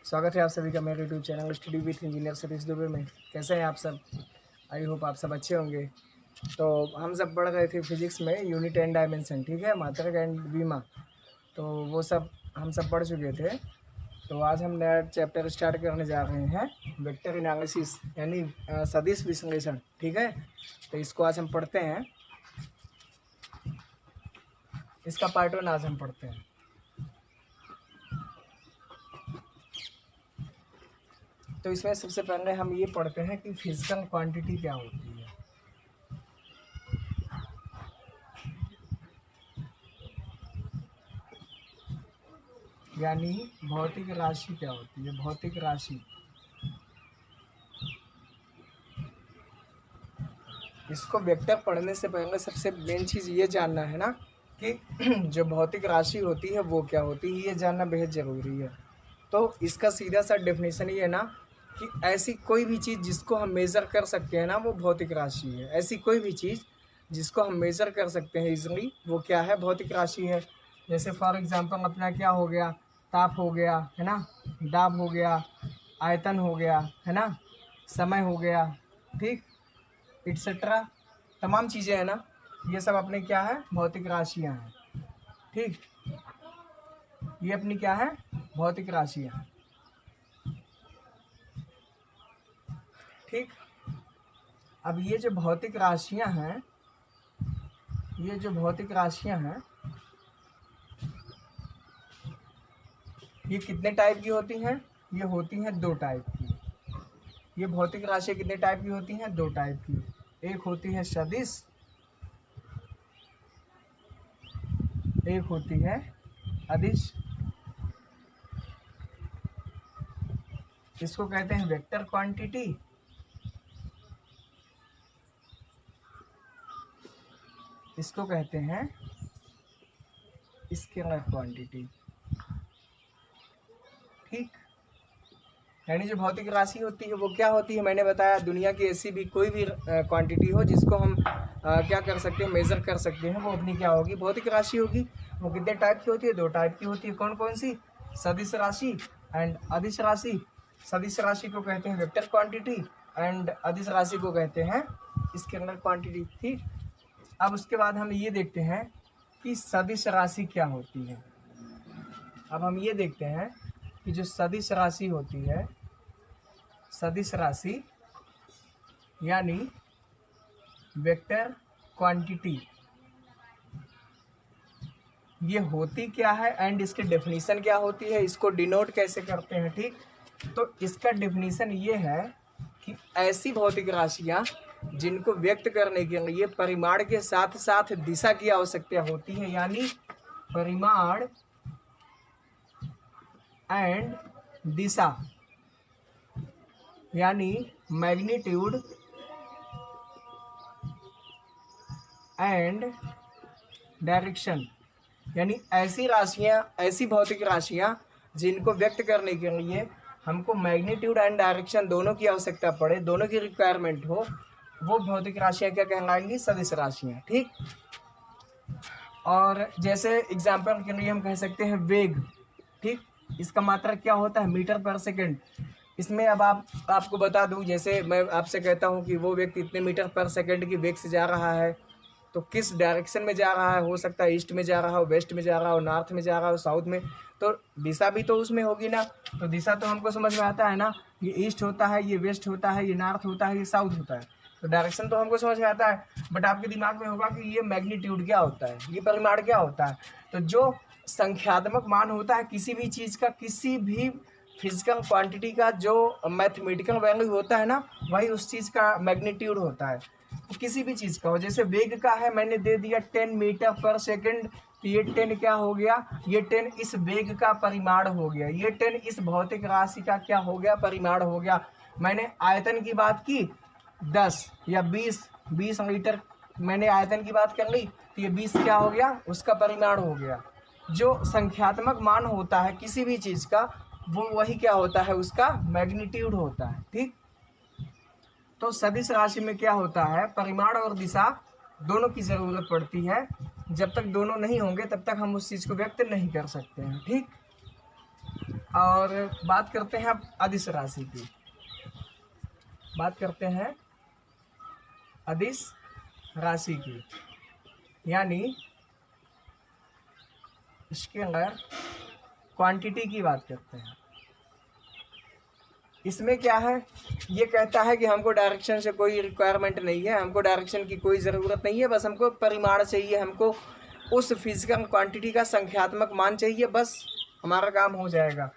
स्वागत है आप सभी का मेरे YouTube channel study with engineer Satish Dubey में। कैसे हैं आप सब? आई होप आप सब अच्छे होंगे। तो हम सब पढ़ रहे थे फिजिक्स में यूनिट एंड डायमेंशन, ठीक है, मात्रक एंड बीमा। तो वो सब हम सब पढ़ चुके थे। तो आज हम नया चैप्टर स्टार्ट करने जा रहे हैं, वेक्टर एनालिसिस यानी सदिश विश्लेषण, ठीक है। तो इसको आज हम पढ़ते हैं, इसका पार्ट 1 आज हम पढ़ते हैं। तो इसमें सबसे पहले हम ये पढ़ते हैं कि फिजिकल क्वांटिटी क्या होती है। यानी भौतिक राशि क्या होती है। भौतिक राशि, इसको वेक्टर पढ़ने से पहले सबसे मेन चीज़ ये जानना है ना कि जो भौतिक राशि होती है वो क्या होती है, ये जानना बेहद ज़रूरी है। तो इसका सीधा सा डेफिनेशन ये है ना कि ऐसी कोई भी चीज़ जिसको हम मेज़र कर सकते हैं ना, वो भौतिक राशि है। ऐसी कोई भी चीज़ जिसको हम मेज़र कर सकते हैं इजली, वो क्या है, भौतिक राशि है। जैसे फॉर एग्जांपल अपना क्या हो गया, ताप हो गया, है ना, दाब हो गया, आयतन हो गया, है ना, समय हो गया, ठीक, एटसेट्रा, तमाम चीज़ें हैं ना, ये सब अपने क्या है, भौतिक राशियाँ हैं, ठीक। ये अपनी क्या है, भौतिक राशियाँ, ठीक। अब ये जो भौतिक राशियाँ हैं, ये जो भौतिक राशियाँ हैं, ये कितने टाइप की होती हैं? ये होती हैं 2 टाइप की। ये भौतिक राशियाँ कितने टाइप की होती हैं? 2 टाइप की। एक होती है सदिश, एक होती है अदिश। इसको कहते हैं वेक्टर क्वांटिटी, इसको कहते हैं स्केलर क्वांटिटी, ठीक। यानी जो भौतिक राशि होती है वो क्या होती है, मैंने बताया दुनिया की ऐसी भी कोई भी क्वांटिटी हो जिसको हम क्या कर सकते हैं, मेज़र कर सकते हैं, वो अपनी क्या होगी, भौतिक राशि होगी। वो कितने टाइप की होती है? 2 टाइप की होती है। कौन कौन सी? सदिश राशि एंड अदिश राशि। सदिश राशि को कहते हैं वेक्टर क्वांटिटी एंड अदिश राशि को कहते हैं स्केलर क्वांटिटी, ठीक। अब उसके बाद हम ये देखते हैं कि सदिश राशि क्या होती है। अब हम ये देखते हैं कि जो सदिश राशि होती है, सदिश राशि यानी वेक्टर क्वांटिटी, ये होती क्या है एंड इसकी डेफिनेशन क्या होती है, इसको डिनोट कैसे करते हैं, ठीक। तो इसका डेफिनेशन ये है कि ऐसी भौतिक राशियां जिनको व्यक्त करने के लिए परिमाण के साथ साथ दिशा की आवश्यकता होती है, यानी परिमाण एंड दिशा, यानी मैग्नीट्यूड एंड डायरेक्शन, यानी ऐसी राशियां, ऐसी भौतिक राशियां जिनको व्यक्त करने के लिए हमको मैग्नीट्यूड एंड डायरेक्शन दोनों की आवश्यकता पड़े, दोनों की रिक्वायरमेंट हो, वो भौतिक राशियां क्या कहलाएंगी, सदिश राशियां, ठीक। और जैसे एग्जाम्पल के लिए हम कह सकते हैं वेग, ठीक। इसका मात्रक क्या होता है, मीटर पर सेकेंड। इसमें अब आपको बता दूं, जैसे मैं आपसे कहता हूं कि वो व्यक्ति इतने मीटर पर सेकेंड की वेग से जा रहा है, तो किस डायरेक्शन में जा रहा है, हो सकता है ईस्ट में जा रहा हो, वेस्ट में जा रहा हो, नॉर्थ में जा रहा हो, साउथ में, तो दिशा भी तो उसमें होगी ना। तो दिशा तो हमको समझ में आता है ना, ये ईस्ट होता है, ये वेस्ट होता है, ये नॉर्थ होता है, ये साउथ होता है, तो डायरेक्शन तो हमको समझ में आता है। बट आपके दिमाग में होगा कि ये मैग्नीट्यूड क्या होता है, ये परिमाण क्या होता है। तो जो संख्यात्मक मान होता है किसी भी चीज़ का, किसी भी फिजिकल क्वांटिटी का जो मैथमेटिकल वैल्यू होता है ना, वही उस चीज़ का मैग्नीट्यूड होता है। तो किसी भी चीज़ का हो, जैसे वेग का है, मैंने दे दिया 10 मीटर पर सेकेंड, तो ये 10 क्या हो गया, ये 10 इस वेग का परिमाण हो गया, ये 10 इस भौतिक राशि का क्या हो गया, परिमाण हो गया। मैंने आयतन की बात की 10 या 20 लीटर, मैंने आयतन की बात कर ली, तो ये 20 क्या हो गया, उसका परिमाण हो गया। जो संख्यात्मक मान होता है किसी भी चीज़ का, वो वही क्या होता है, उसका मैग्नीट्यूड होता है, ठीक। तो सदिश राशि में क्या होता है, परिमाण और दिशा दोनों की जरूरत पड़ती है। जब तक दोनों नहीं होंगे तब तक हम उस चीज़ को व्यक्त नहीं कर सकते हैं, ठीक। और बात करते हैं अब अदिश राशि की। बात करते हैं अदिश राशि की, यानी इसके अंदर क्वांटिटी की बात करते हैं। इसमें क्या है, ये कहता है कि हमको डायरेक्शन से कोई रिक्वायरमेंट नहीं है, हमको डायरेक्शन की कोई ज़रूरत नहीं है, बस हमको परिमाण चाहिए, हमको उस फिजिकल क्वांटिटी का संख्यात्मक मान चाहिए, बस हमारा काम हो जाएगा।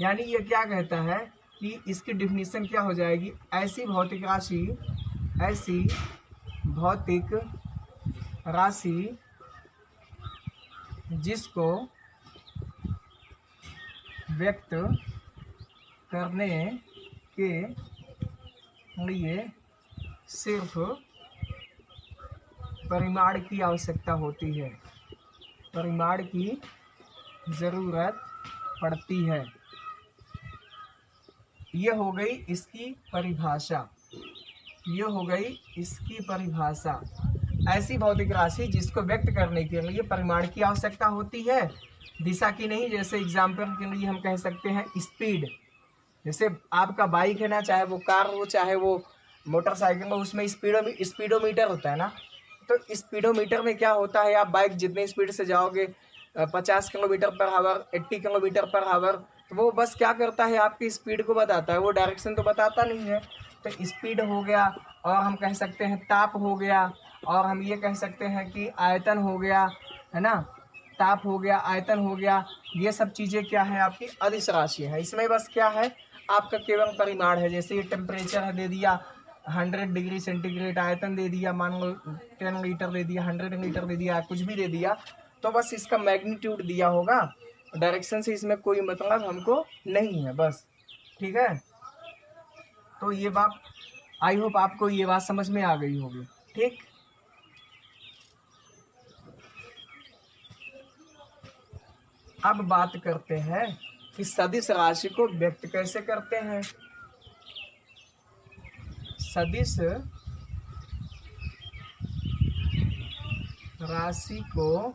यानी ये क्या कहता है कि इसकी डिफिनीशन क्या हो जाएगी, ऐसी भौतिक राशि जिसको व्यक्त करने के लिए सिर्फ परिमाण की आवश्यकता होती है, परिमाण की ज़रूरत पड़ती है। ये हो गई इसकी परिभाषा, ये हो गई इसकी परिभाषा। ऐसी भौतिक राशि जिसको व्यक्त करने के लिए परिमाण की आवश्यकता होती है, दिशा की नहीं। जैसे एग्जाम्पल के लिए हम कह सकते हैं स्पीड, जैसे आपका बाइक है ना, चाहे वो कार हो चाहे वो मोटरसाइकिल हो, उसमें स्पीडोमीटर होता है ना। तो स्पीडोमीटर में क्या होता है, आप बाइक जितनी स्पीड से जाओगे 50 kilometre per hour, 80 kilometre per hour, तो वो बस क्या करता है, आपकी स्पीड को बताता है, वो डायरेक्शन तो बताता नहीं है। तो स्पीड हो गया, और हम कह सकते हैं ताप हो गया, और हम ये कह सकते हैं कि आयतन हो गया, है ना, ताप हो गया, आयतन हो गया। ये सब चीज़ें क्या है, आपकी अदिश राशि है। इसमें बस क्या है, आपका केवल परिमाण है। जैसे ये टेम्परेचर है, दे दिया 100 डिग्री सेंटीग्रेड, आयतन दे दिया मान लो 10 लीटर दे दिया, 100 लीटर दे दिया, कुछ भी दे दिया, तो बस इसका मैग्नीट्यूड दिया होगा, डायरेक्शन से इसमें कोई मतलब हमको नहीं है, बस। ठीक है, तो ये बात, आई होप आपको ये बात समझ में आ गई होगी। ठीक, अब बात करते हैं कि सदिश राशि को व्यक्त कैसे करते हैं। सदिश राशि को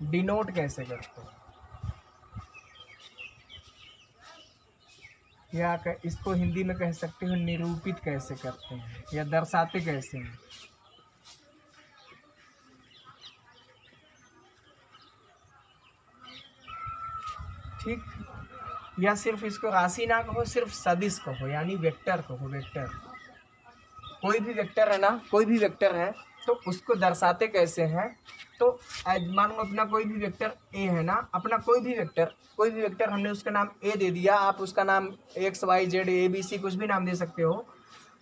डिनोट कैसे करते हैं, या इसको हिंदी में कह सकते हो निरूपित कैसे करते हैं, या दर्शाते कैसे हैं। ठीक, या सिर्फ इसको राशि ना कहो, सिर्फ सदिश कहो, यानी वेक्टर कहो, वेक्टर। कोई भी वेक्टर है ना, कोई भी वेक्टर है तो उसको दर्शाते कैसे हैं। तो मान लो अपना कोई भी वेक्टर ए है ना, अपना कोई भी वेक्टर हमने उसका नाम ए दे दिया, आप उसका नाम X Y Z A B C कुछ भी नाम दे सकते हो।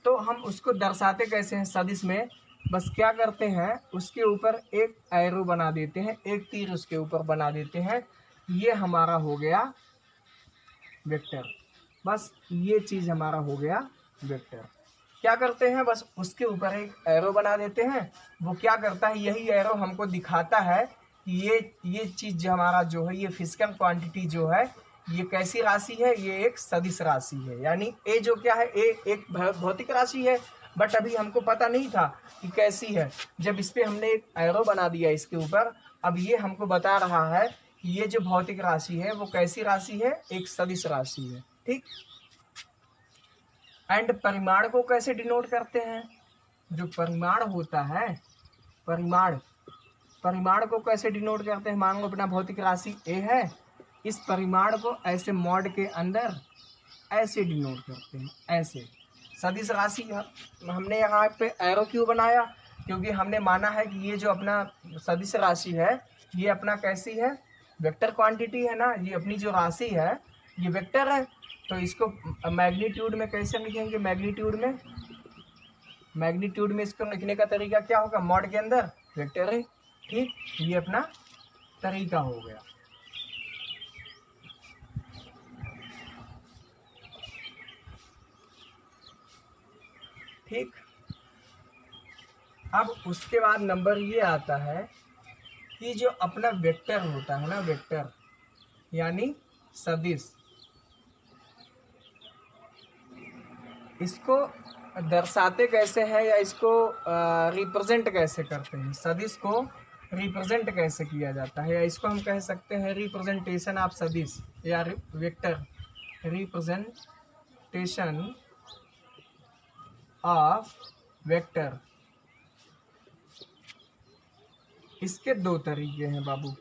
तो हम उसको दर्शाते कैसे हैं सदिश में, बस क्या करते हैं, उसके ऊपर एक एरो बना देते हैं, एक तीर उसके ऊपर बना देते हैं, ये हमारा हो गया वेक्टर। बस ये चीज़ हमारा हो गया वेक्टर। क्या करते हैं, बस उसके ऊपर एक एरो बना देते हैं, वो क्या करता है, यही एरो हमको दिखाता है कि ये चीज़ जो हमारा जो है, ये फिजिकल क्वांटिटी जो है, ये कैसी राशि है, ये एक सदिश राशि है। यानी ए जो क्या है, ए एक भौतिक राशि है, बट अभी हमको पता नहीं था कि कैसी है। जब इस पर हमने एक एरो बना दिया इसके ऊपर, अब ये हमको बता रहा है कि ये जो भौतिक राशि है वो कैसी राशि है, एक सदिश राशि है। ठीक, एंड परिमाण को कैसे डिनोट करते हैं, जो परिमाण होता है, परिमाण को कैसे डिनोट करते हैं। मान लो अपना भौतिक राशि ए है, इस परिमाण को ऐसे मॉड के अंदर ऐसे डिनोट करते हैं, ऐसे। सदिश राशि हमने यहाँ पे एरो क्यों बनाया, क्योंकि हमने माना है कि ये जो अपना सदिश राशि है, ये अपना कैसी है, वेक्टर क्वांटिटी है ना, ये अपनी जो राशि है ये वेक्टर है। तो इसको मैग्नीट्यूड में कैसे लिखेंगे, मैग्नीट्यूड में इसको लिखने का तरीका क्या होगा, मॉड के अंदर वेक्टर है। ठीक, ये अपना तरीका हो गया। ठीक, अब उसके बाद नंबर ये आता है कि जो अपना वेक्टर होता है ना, वेक्टर यानी सदिश, इसको दर्शाते कैसे हैं, या इसको रिप्रेजेंट कैसे करते हैं। सदिश को रिप्रेजेंट कैसे किया जाता है, या इसको हम कह सकते हैं रिप्रेजेंटेशन ऑफ सदिश या वेक्टर, रिप्रेजेंटेशन ऑफ वेक्टर। इसके दो तरीके हैं बाबू।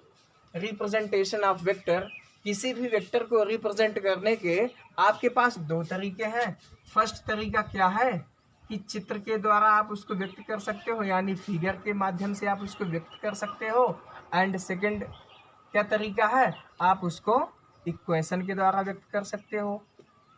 रिप्रेजेंटेशन ऑफ वेक्टर, किसी भी वेक्टर को रिप्रेजेंट करने के आपके पास दो तरीके हैं। फर्स्ट तरीका क्या है कि चित्र के द्वारा आप उसको व्यक्त कर सकते हो, यानी फिगर के माध्यम से आप उसको व्यक्त कर सकते हो। एंड सेकंड क्या तरीका है, आप उसको इक्वेशन के द्वारा व्यक्त कर सकते हो,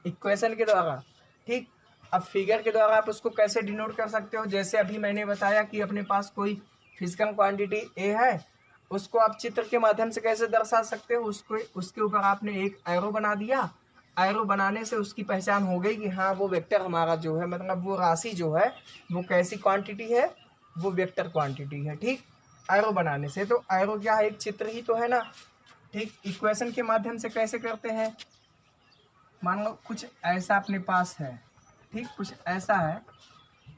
इक्वेशन के द्वारा। ठीक, अब फिगर के द्वारा आप उसको कैसे डिनोट कर सकते हो, जैसे अभी मैंने बताया कि अपने पास कोई फिजिकल क्वांटिटी ए है, उसको आप चित्र के माध्यम से कैसे दर्शा सकते हो, उसको उसके ऊपर आपने एक एरो बना दिया। एरो बनाने से उसकी पहचान हो गई कि हाँ वो वेक्टर हमारा जो है, मतलब वो राशि जो है वो कैसी क्वांटिटी है, वो वेक्टर क्वांटिटी है। ठीक, एरो बनाने से, तो एरो क्या है, एक चित्र ही तो है ना। ठीक, इक्वेशन के माध्यम से कैसे करते हैं, मान लो कुछ ऐसा अपने पास है। ठीक, कुछ ऐसा है,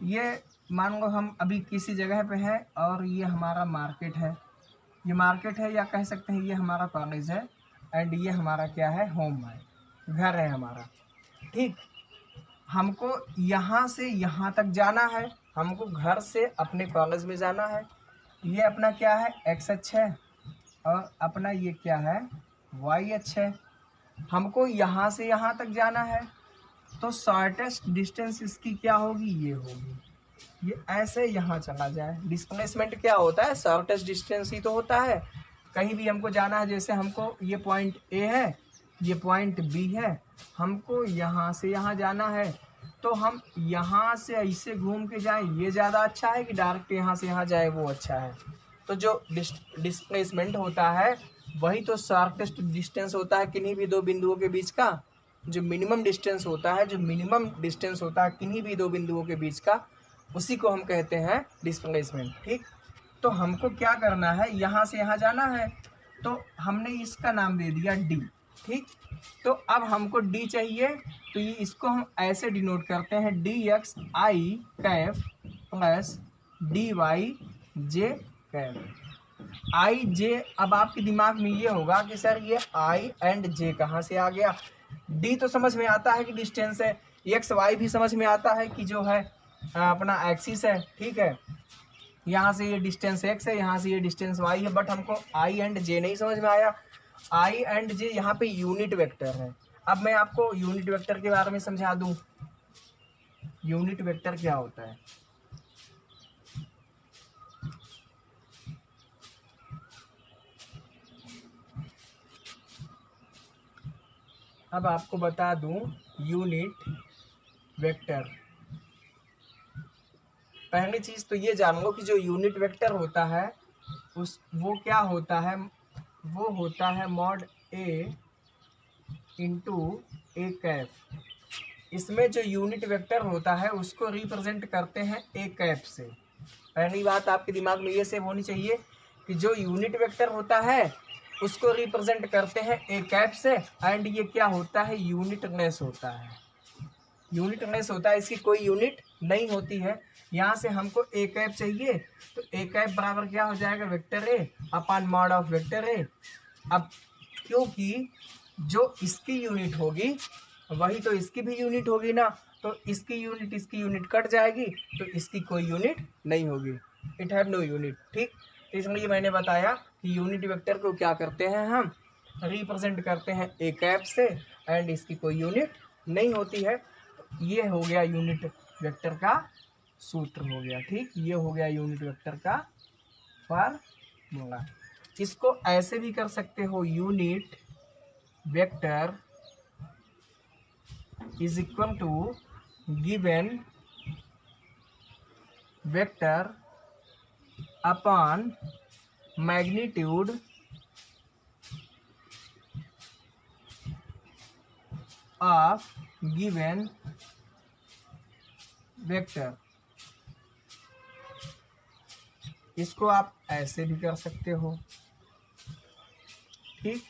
ये मान लो हम अभी किसी जगह पे है और ये हमारा मार्केट है, ये मार्केट है, या कह सकते हैं ये हमारा कॉलेज है, एंड ये हमारा क्या है, होम है, घर है हमारा। ठीक, हमको यहाँ से यहाँ तक जाना है, हमको घर से अपने कॉलेज में जाना है। ये अपना क्या है, एक्स अक्ष है, और अपना ये क्या है, वाई अक्ष है। हमको यहाँ से यहाँ तक जाना है, तो शॉर्टेस्ट डिस्टेंस इसकी क्या होगी, ये होगी। ये ऐसे यहाँ चला जाए, डिस्प्लेसमेंट क्या होता है, शॉर्टेस्ट डिस्टेंस ही तो होता है। कहीं भी हमको जाना है, जैसे हमको ये पॉइंट ए है, ये पॉइंट बी है, हमको यहाँ से यहाँ जाना है, तो हम यहाँ से ऐसे घूम के जाएं, ये ज़्यादा अच्छा है कि डायरेक्ट यहाँ से यहाँ जाए, वो अच्छा है। तो जो डिस्प्लेसमेंट होता है वही तो शॉर्टेस्ट डिस्टेंस होता है किन्हीं भी दो बिंदुओं के बीच का। जो मिनिमम डिस्टेंस होता है, जो मिनिमम डिस्टेंस होता है किन्हीं भी दो बिंदुओं के बीच का, उसी को हम कहते हैं डिस्प्लेसमेंट। ठीक, तो हमको क्या करना है, यहाँ से यहाँ जाना है, तो हमने इसका नाम दे दिया डी। ठीक, तो अब हमको डी चाहिए, तो ये इसको हम ऐसे डिनोट करते हैं, डी एक्स आई कैप प्लस डी वाई जे कैप। आई जे, अब आपके दिमाग में ये होगा कि सर ये आई एंड जे कहाँ से आ गया। डी तो समझ में आता है कि डिस्टेंस है, एक्स वाई भी समझ में आता है कि जो है अपना एक्सिस है। ठीक है, यहाँ से ये डिस्टेंस एक्स है, यहाँ से ये डिस्टेंस वाई है, बट हमको आई एंड जे नहीं समझ में आया। आई एंड जे यहाँ पे यूनिट वेक्टर है। अब मैं आपको यूनिट वेक्टर के बारे में समझा दूं। यूनिट वेक्टर क्या होता है, अब आपको बता दूं यूनिट वेक्टर। पहली चीज तो ये जान लो कि जो यूनिट वेक्टर होता है वो क्या होता है, वो होता है mod A into A cap. इसमें जो यूनिट वेक्टर होता है उसको रिप्रेजेंट करते हैं ए कैप से। पहली बात आपके दिमाग में ये सेव होनी चाहिए कि जो यूनिट वेक्टर होता है उसको रिप्रेजेंट करते हैं ए कैप से, एंड ये क्या होता है, यूनिटलेस होता है। यूनिटलेस होता है, इसकी कोई यूनिट नहीं होती है। यहाँ से हमको ए कैप चाहिए, तो ए कैप बराबर क्या हो जाएगा, vector A upon mod of vector A. अब क्योंकि जो इसकी यूनिट होगी वही तो इसकी भी यूनिट होगी ना, तो इसकी यूनिट कट जाएगी, तो इसकी कोई यूनिट नहीं होगी, इट हैव नो यूनिट। ठीक, तो इसलिए मैंने बताया कि यूनिट वेक्टर को क्या करते हैं, हम रिप्रेजेंट करते हैं ए कैप से, एंड इसकी कोई यूनिट नहीं होती है। ये हो गया यूनिट वेक्टर का सूत्र हो गया। ठीक, ये हो गया यूनिट वेक्टर का फार्मूला। इसको ऐसे भी कर सकते हो, unit vector is equal to given vector upon magnitude of given vector। इसको आप ऐसे भी कर सकते हो। ठीक,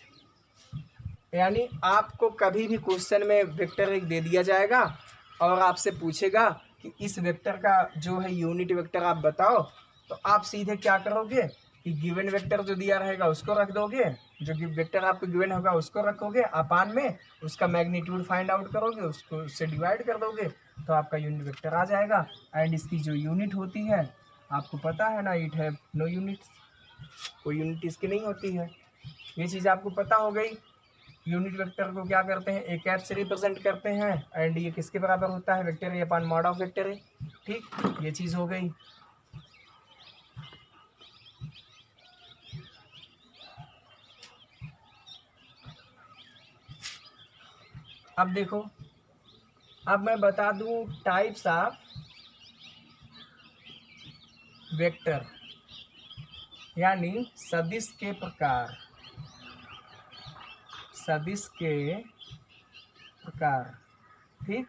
यानी आपको कभी भी क्वेश्चन में वेक्टर एक दे दिया जाएगा और आपसे पूछेगा कि इस वेक्टर का जो है यूनिट वेक्टर आप बताओ, तो आप सीधे क्या करोगे, कि गिवन वेक्टर जो दिया रहेगा उसको रख दोगे, जो वेक्टर आपको गिवन होगा उसको रखोगे अपान में, उसका मैग्नीट्यूड फाइंड आउट करोगे, उसको उससे डिवाइड कर दोगे तो आपका यूनिट वेक्टर आ जाएगा। एंड इसकी जो यूनिट होती है आपको पता है ना, इट हैव नो यूनिट, कोई यूनिट इसकी नहीं होती है। ये चीज़ आपको पता हो गई। यूनिट वेक्टर को क्या करते हैं, ए कैप से रिप्रेजेंट करते हैं एंड ये किसके बराबर होता है, vector A upon mod of vector A. ठीक, ये चीज़ हो गई। अब देखो, अब मैं बता दूं टाइप्स ऑफ वेक्टर, यानी सदिश के प्रकार, सदिश के प्रकार। ठीक,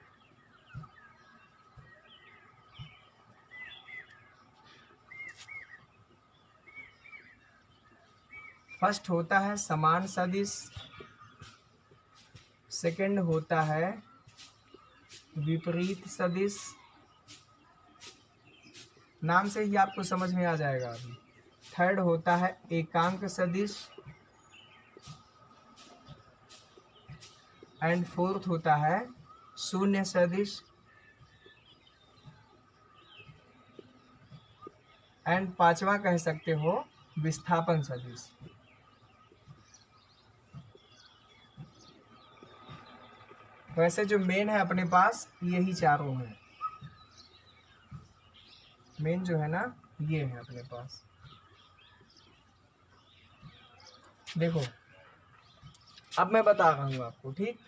फर्स्ट होता है समान सदिश, सेकंड होता है विपरीत सदिश, नाम से ही आपको समझ में आ जाएगा अभी। थर्ड होता है एकांक सदिश एंड फोर्थ होता है शून्य सदिश एंड पांचवा कह सकते हो विस्थापन सदिश। वैसे जो मेन है अपने पास यही चारों हैं, मेन जो है ना ये है अपने पास। देखो अब मैं बता रहा हूँ आपको। ठीक,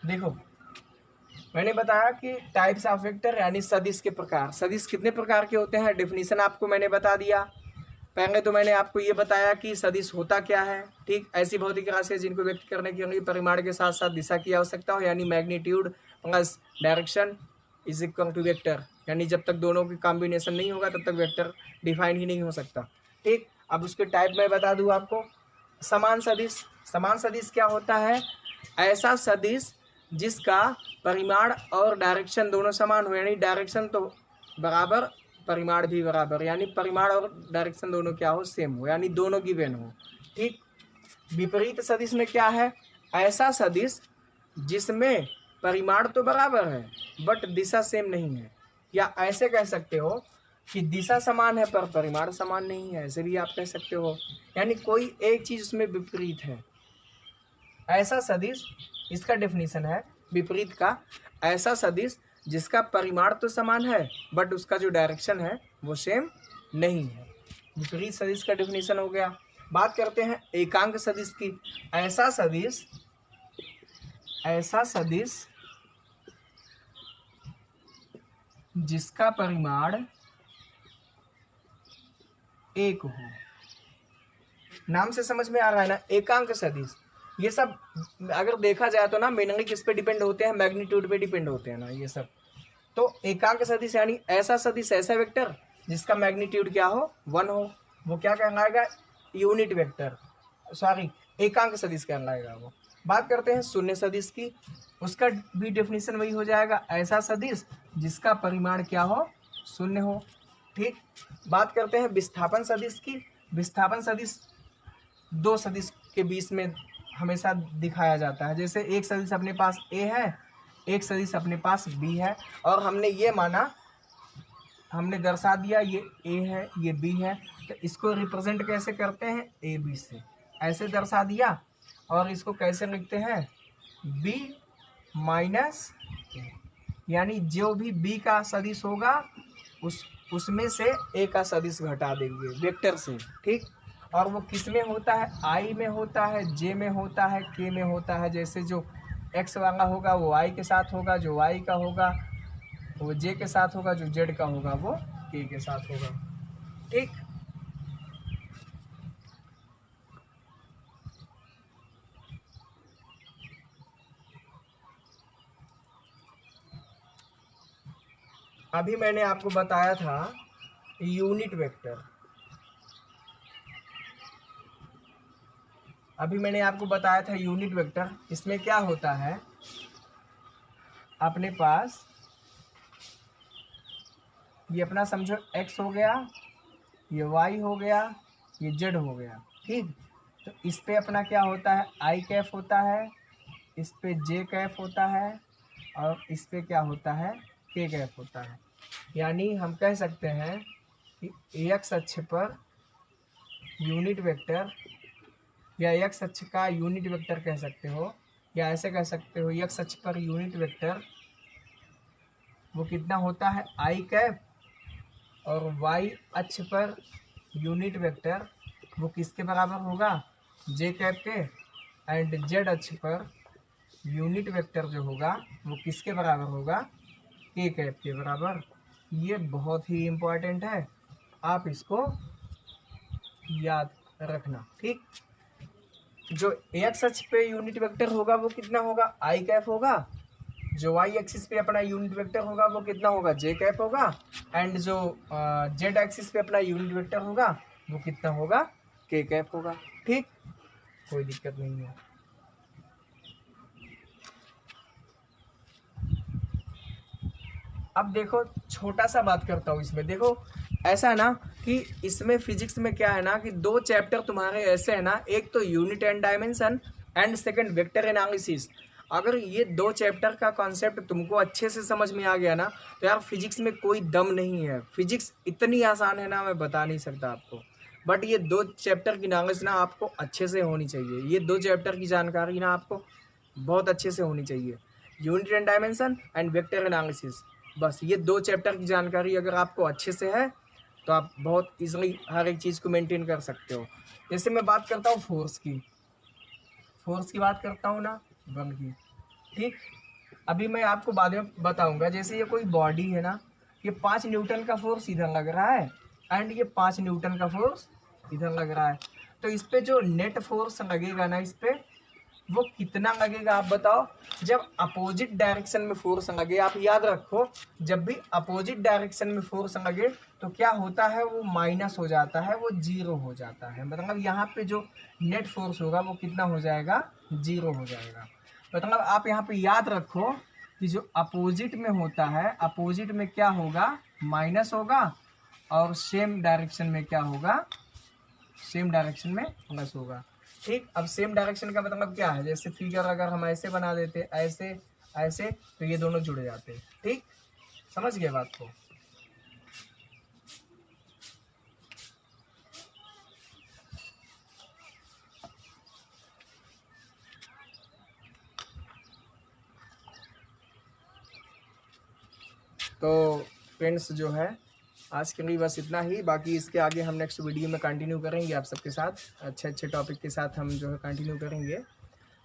देखो मैंने बताया कि टाइप्स ऑफ वेक्टर यानी सदिश के प्रकार। सदिश कितने प्रकार के होते हैं, डेफिनेशन आपको मैंने बता दिया। पहले तो मैंने आपको ये बताया कि सदिश होता क्या है। ठीक, ऐसी भौतिक राशि जिनको व्यक्त करने के लिए परिमाण के साथ साथ दिशा की आवश्यकता हो, यानी magnitude plus direction is equal to vector, यानी जब तक दोनों की कॉम्बिनेशन नहीं होगा तब तक वेक्टर डिफाइन ही नहीं हो सकता। ठीक, अब उसके टाइप मैं बता दूं आपको। समान सदिश, समान सदिश क्या होता है, ऐसा सदिश जिसका परिमाण और डायरेक्शन दोनों समान हो, यानी डायरेक्शन तो बराबर परिमाण भी बराबर, यानी परिमाण और डायरेक्शन दोनों क्या हो, सेम हो, यानी दोनों गिवन हो। ठीक, विपरीत सदिश में क्या है, ऐसा सदिश जिसमें परिमाण तो बराबर है बट दिशा सेम नहीं है, या ऐसे कह सकते हो कि दिशा समान है पर परिमाण समान नहीं है, ऐसे भी आप कह सकते हो, यानी कोई एक चीज उसमें विपरीत है। ऐसा सदिश, इसका डेफिनेशन है विपरीत का, ऐसा सदिश जिसका परिमाण तो समान है बट उसका जो डायरेक्शन है वो सेम नहीं है, विपरीत सदिश का डेफिनेशन हो गया। बात करते हैं एकांक सदिश की। ऐसा सदिश, ऐसा सदिश जिसका परिमाण एक हो, नाम से समझ में आ रहा है ना, एकांक सदिश। ये सब अगर देखा जाए तो ना मेनली किस पे डिपेंड होते हैं, मैग्नीट्यूड पे डिपेंड होते हैं ना ये सब। तो एकांक सदिश यानी ऐसा सदिश, ऐसा वेक्टर जिसका मैग्नीट्यूड क्या हो, 1 हो, वो क्या कहलाएगा, यूनिट वेक्टर, सॉरी एकांक सदिश कहलाएगा वो। बात करते हैं शून्य सदिश की, उसका भी डेफिनेशन वही हो जाएगा, ऐसा सदिश जिसका परिमाण क्या हो, शून्य हो। ठीक, बात करते हैं विस्थापन सदिश की। विस्थापन सदिश दो सदिश के बीच में हमेशा दिखाया जाता है, जैसे एक सदिश अपने पास ए है, एक सदिश अपने पास बी है, और हमने ये माना, हमने दर्शा दिया ये ए है ये बी है, तो इसको रिप्रेजेंट कैसे करते हैं, ए बी से ऐसे दर्शा दिया, और इसको कैसे लिखते हैं, बी माइनस ए, यानी जो भी बी का सदिश होगा उसमें से ए का सदिश घटा देंगे वेक्टर से। ठीक, और वो किस में होता है, आई में होता है, जे में होता है, के में होता है। जैसे जो एक्स वाला होगा वो आई के साथ होगा, जो वाई का होगा वो जे के साथ होगा, जो जेड का होगा वो के साथ होगा। ठीक, अभी मैंने आपको बताया था यूनिट वेक्टर, अभी मैंने आपको बताया था यूनिट वेक्टर। इसमें क्या होता है, अपने पास ये अपना समझो x हो गया, ये y हो गया, ये z हो गया, ठीक। तो इस पे अपना क्या होता है, i कैफ होता है, इस पे j कैफ होता है, और इस पे क्या होता है, k कैफ होता है। यानी हम कह सकते हैं कि x अक्ष पर यूनिट वेक्टर या x अक्ष का यूनिट वेक्टर कह सकते हो, या ऐसे कह सकते हो x अक्ष पर यूनिट वेक्टर वो कितना होता है, i कैप, और y अक्ष पर यूनिट वेक्टर वो किसके बराबर होगा, j कैप के, एंड z अक्ष पर यूनिट वेक्टर जो होगा वो किसके बराबर होगा, k कैप के बराबर। ये बहुत ही इम्पोर्टेंट है, आप इसको याद रखना, ठीक। जो x अक्ष पे यूनिट वेक्टर होगा वो कितना होगा, i कैप होगा, जो y एक्सिस पे अपना यूनिट वेक्टर होगा वो कितना होगा, j कैप होगा, एंड जो z एक्सिस पे अपना यूनिट वेक्टर होगा वो कितना होगा, k कैप होगा, ठीक। कोई दिक्कत नहीं है। अब देखो छोटा सा बात करता हूँ इसमें, देखो ऐसा ना कि इसमें फिजिक्स में क्या है ना कि दो चैप्टर तुम्हारे ऐसे है ना, एक तो unit and dimension and second vector analysis. अगर ये दो चैप्टर का कॉन्सेप्ट तुमको अच्छे से समझ में आ गया ना तो यार फिजिक्स में कोई दम नहीं है। फिजिक्स इतनी आसान है ना, मैं बता नहीं सकता आपको। बट ये दो चैप्टर की नॉलेज ना आपको अच्छे से होनी चाहिए, ये दो चैप्टर की जानकारी ना आपको बहुत अच्छे से होनी चाहिए, unit and dimension and vector analysis. बस ये दो चैप्टर की जानकारी अगर आपको अच्छे से है तो आप बहुत इजीली हर एक चीज़ को मेंटेन कर सकते हो। जैसे मैं बात करता हूँ फोर्स की बात करता हूँ ना, बल की, ठीक। अभी मैं आपको बाद में बताऊंगा, जैसे ये कोई बॉडी है ना, ये 5 न्यूटन का फोर्स इधर लग रहा है एंड ये 5 न्यूटन का फोर्स इधर लग रहा है। तो इस पे जो नेट फोर्स लगेगा ना, इस पे वो कितना लगेगा आप बताओ। जब अपोजिट डायरेक्शन में फोर्स लगे, आप याद रखो, जब भी अपोजिट डायरेक्शन में फोर्स लगे तो क्या होता है, वो माइनस हो जाता है, वो जीरो हो जाता है। मतलब यहाँ पे जो नेट फोर्स होगा वो कितना हो जाएगा, जीरो हो जाएगा। मतलब आप यहाँ पे याद रखो कि जो अपोजिट में होता है, अपोजिट में क्या होगा, माइनस होगा, और सेम डायरेक्शन में क्या होगा, सेम डायरेक्शन में प्लस होगा, ठीक। अब सेम डायरेक्शन का मतलब क्या है, जैसे फिगर अगर हम ऐसे बना देते, ऐसे ऐसे, तो ये दोनों जुड़ जाते, ठीक। समझ गए बात को। तो फ्रेंड्स जो है आज के लिए बस इतना ही, बाकी इसके आगे हम नेक्स्ट वीडियो में कंटिन्यू करेंगे आप सबके साथ, अच्छे अच्छे टॉपिक के साथ हम जो है कंटिन्यू करेंगे।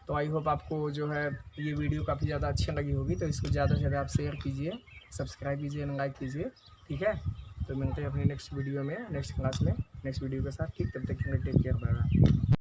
तो आई होप आपको जो है ये वीडियो काफ़ी ज़्यादा अच्छी लगी होगी, तो इसको ज़्यादा से ज़्यादा आप शेयर कीजिए, सब्सक्राइब कीजिए एंड लाइक कीजिए, ठीक है। तो मिलते हैं अपनी नेक्स्ट वीडियो में, नेक्स्ट क्लास में, नेक्स्ट वीडियो के साथ, ठीक। तब तक के लिए टेक केयर, बाय बाय।